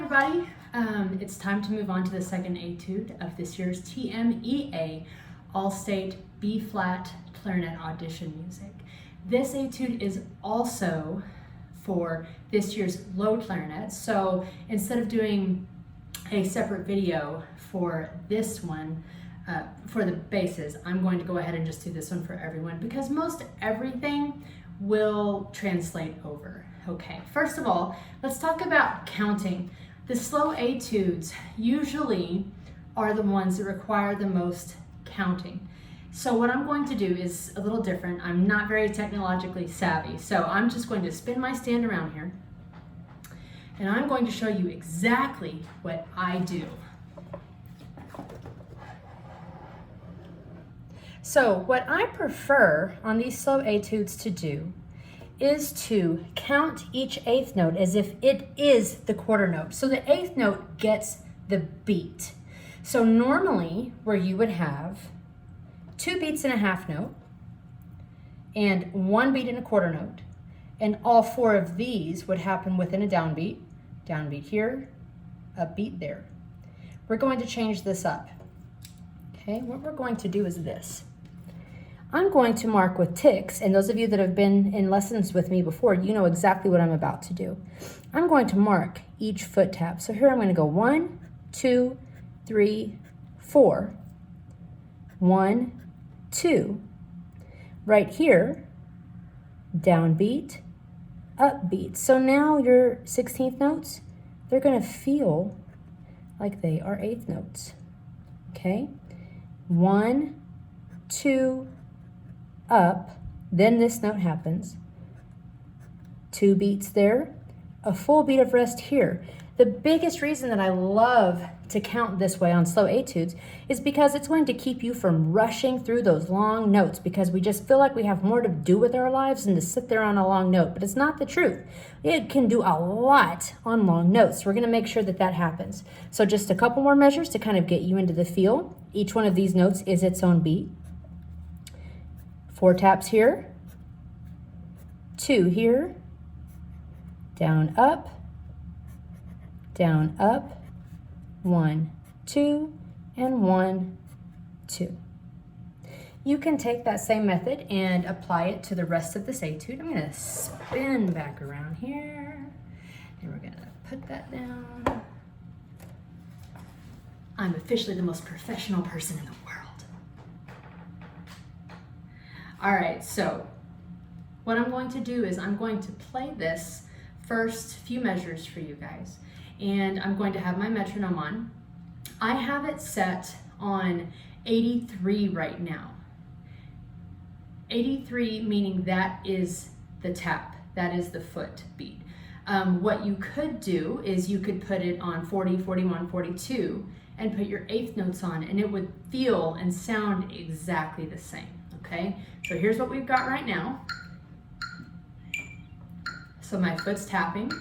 everybody. It's time to move on to the second etude of this year's TMEA All-State B-Flat Clarinet Audition Music. This etude is also for this year's low clarinet, so instead of doing a separate video for this one, for the basses, I'm going to go ahead and just do this one for everyone because most everything will translate over. Okay, first of all, let's talk about counting. The slow etudes usually are the ones that require the most counting. So what I'm going to do is a little different. I'm not very technologically savvy, so I'm just going to spin my stand around here and I'm going to show you exactly what I do. So what I prefer on these slow etudes to do is to count each eighth note as if it is the quarter note. So the eighth note gets the beat. So normally where you would have 2 beats in a half note and 1 beat in a quarter note, and all 4 of these would happen within a downbeat here, a beat there. We're going to change this up. Okay, what we're going to do is this. I'm going to mark with ticks, and those of you that have been in lessons with me before, you know exactly what I'm about to do. I'm going to mark each foot tap. So here I'm going to go 1, 2, 3, 4. 1, 2. Right here, downbeat, upbeat. So now your 16th notes, they're going to feel like they are eighth notes. Okay? 1, 2, up, then this note happens. 2 beats there, a full beat of rest here. The biggest reason that I love to count this way on slow etudes is because it's going to keep you from rushing through those long notes, because we just feel like we have more to do with our lives than to sit there on a long note. But it's not the truth. It can do a lot on long notes. We're going to make sure that that happens. So just a couple more measures to kind of get you into the feel. Each one of these notes is its own beat. 4 taps here, 2 here, down, up, 1, 2, and 1, 2. You can take that same method and apply it to the rest of this etude. I'm going to spin back around here, and we're going to put that down. I'm officially the most professional person in the world. All right, so what I'm going to do is I'm going to play this first few measures for you guys, and I'm going to have my metronome on. I have it set on 83 right now. 83 meaning that is the tap, that is the foot beat. What you could do is you could put it on 40, 41, 42 and put your eighth notes on, and it would feel and sound exactly the same. Okay, so here's what we've got right now. So my foot's tapping.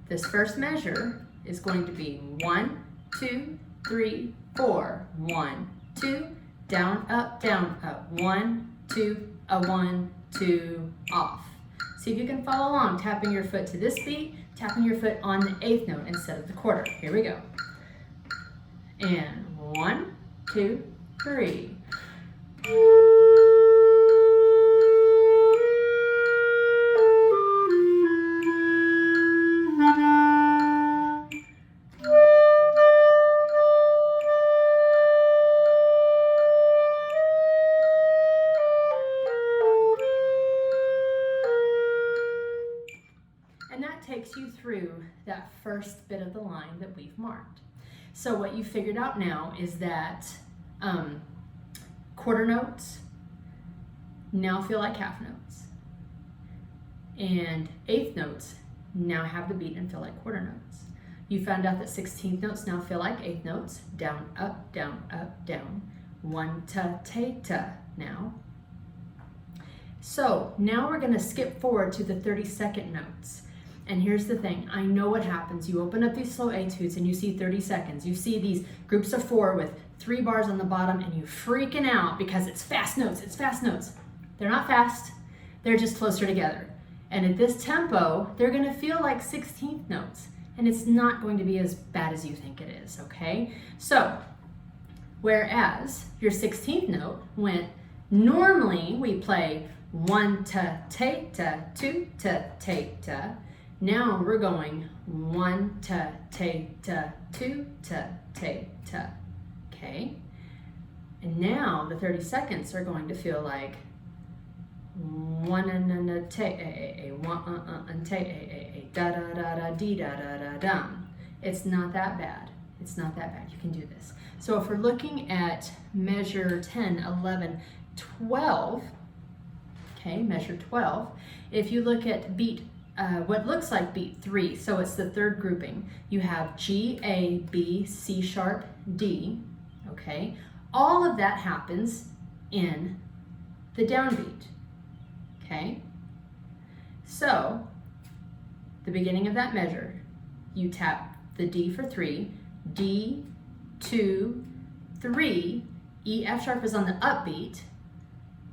This first measure is going to be 1, 2, 3, 4. 1, 2, down, up, 1, 2, a 1, 2, off. See if you can follow along, tapping your foot to this beat, tapping your foot on the eighth note instead of the quarter. Here we go. And 1, 2, 3. And that takes you through that first bit of the line that we've marked. So what you figured out now is that quarter notes now feel like half notes, and eighth notes now have the beat and feel like quarter notes. You found out that 16th notes now feel like eighth notes, down, up, down, 1 ta ta ta now. So now we're going to skip forward to the 32nd notes. And here's the thing, I know what happens. You open up these slow etudes and you see 30 seconds. You see these groups of 4 with 3 bars on the bottom, and you freaking out because it's fast notes, it's fast notes. They're not fast, they're just closer together. And at this tempo, they're gonna feel like 16th notes. and it's not going to be as bad as you think it is, okay? So, whereas your 16th note went, normally we play 1 ta ta ta, 2 ta ta ta. Now we're going 1 ta ta ta, 2 ta ta ta, okay? And now the 30 seconds are going to feel like 1 and ta a 1 and ta a da da da da dee da da da dum. It's not that bad. It's not that bad. You can do this. So if we're looking at measure 10, 11, 12, okay, measure 12, if you look at beat, what looks like beat 3, so it's the third grouping, you have G, A, B, C sharp, D, okay? All of that happens in the downbeat, okay? So, the beginning of that measure, you tap the D for 3, D, 2, 3, E, F sharp is on the upbeat,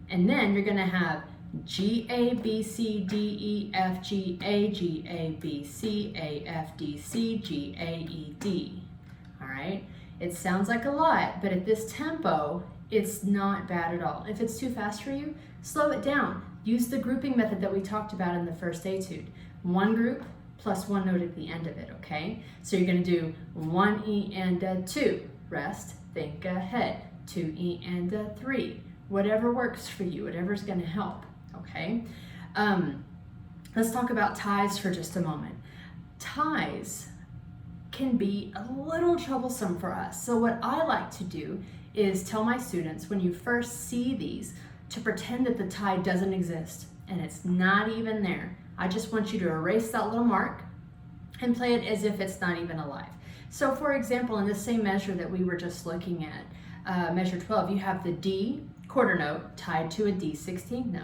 and then you're gonna have G, A, B, C, D, E, F, G, A, G, A, B, C, A, F, D, C, G, A, E, D. All right? It sounds like a lot, but at this tempo, it's not bad at all. If it's too fast for you, slow it down. Use the grouping method that we talked about in the first etude. One group plus one note at the end of it, okay? So you're gonna do 1 E and a 2, rest, think ahead, 2 E and a 3. Whatever works for you, whatever's gonna help. Okay, let's talk about ties for just a moment. Ties can be a little troublesome for us. So what I like to do is tell my students when you first see these to pretend that the tie doesn't exist and it's not even there. I just want you to erase that little mark and play it as if it's not even alive. So for example, in the same measure that we were just looking at, measure 12, you have the D quarter note tied to a D16 note.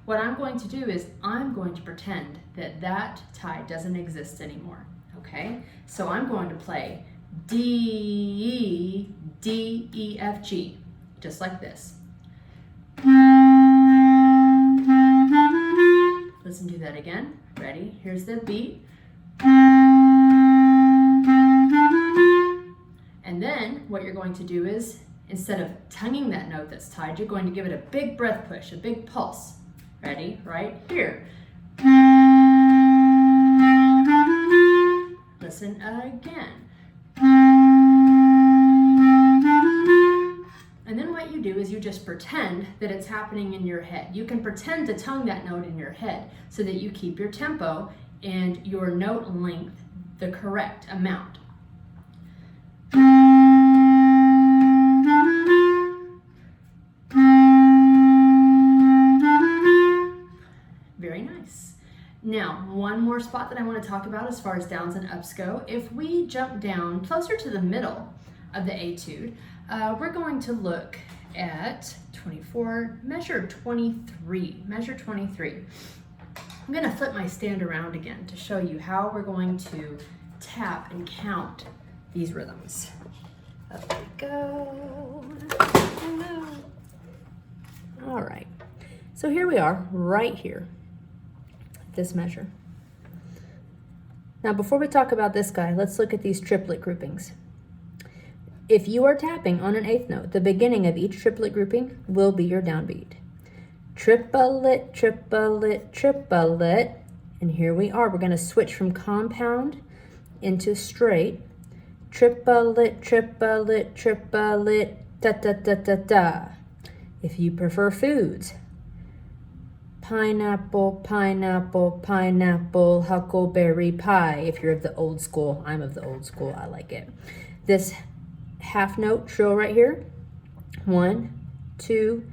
What I'm going to do is I'm going to pretend that that tie doesn't exist anymore, okay? So I'm going to play D, D, E, F, G, just like this. Listen to that again. Ready? Here's the beat. And then what you're going to do is, instead of tonguing that note that's tied, you're going to give it a big breath push, a big pulse. Ready? Right here. Listen again. And then what you do is you just pretend that it's happening in your head. You can pretend to tongue that note in your head so that you keep your tempo and your note length the correct amount. Very nice. Now, one more spot that I want to talk about as far as downs and ups go. If we jump down closer to the middle of the etude, we're going to look at 24, measure 23, measure 23. I'm going to flip my stand around again to show you how we're going to tap and count these rhythms. Up we go. All right. So here we are, right here. This measure. Now before we talk about this guy, let's look at these triplet groupings. If you are tapping on an eighth note, the beginning of each triplet grouping will be your downbeat. Triplet, triplet, triplet, and here we are. We're going to switch from compound into straight. Triplet, triplet, triplet, da da da da da. If you prefer foods, pineapple, pineapple, pineapple, huckleberry pie. If you're of the old school, I'm of the old school, I like it. This half note trill right here, 1, 2,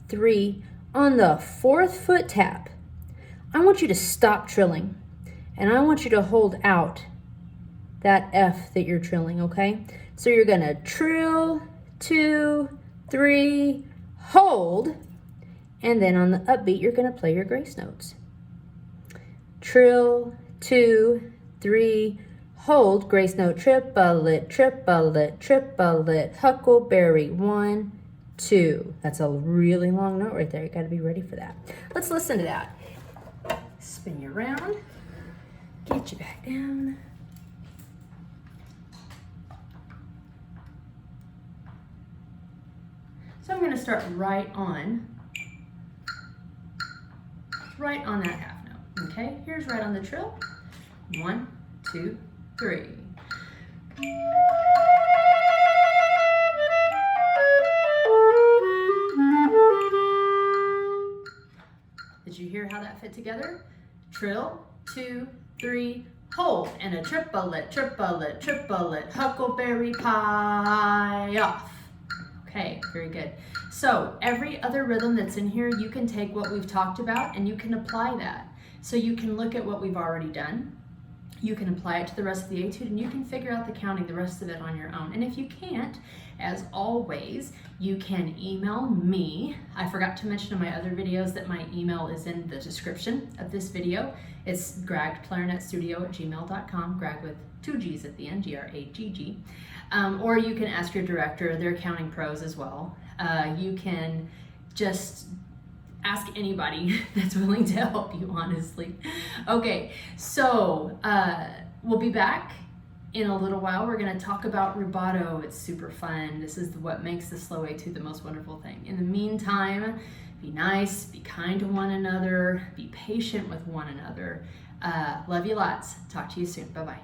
3. On the fourth foot tap, I want you to stop trilling and I want you to hold out that F that you're trilling, okay? So you're gonna trill, 2, 3, hold, and then on the upbeat, you're gonna play your grace notes. Trill, 2, 3, hold, grace note, triplet, triplet, triplet, huckleberry, 1, 2. That's a really long note right there. You gotta be ready for that. Let's listen to that. Spin you around, get you back down. So I'm going to start right on that half note. Okay, here's right on the trill. 1, 2, 3. Did you hear how that fit together? Trill, 2, 3, hold, and a triplet, triplet, triplet, huckleberry pie off. Okay, very good. So every other rhythm that's in here, you can take what we've talked about and you can apply that. So you can look at what we've already done. You can apply it to the rest of the etude and you can figure out the counting, the rest of it on your own. And if you can't, as always, you can email me. I forgot to mention in my other videos that my email is in the description of this video. It's GraggClarinetStudio@gmail.com, Gragg with 2 G's at the end, G-R-A-G-G. Or you can ask your director, they're accounting pros as well. You can just ask anybody that's willing to help you, honestly. Okay, so we'll be back in a little while. We're going to talk about rubato. It's super fun. This is what makes the slow etude the most wonderful thing. In the meantime, be nice, be kind to one another, be patient with one another. Love you lots. Talk to you soon. Bye-bye.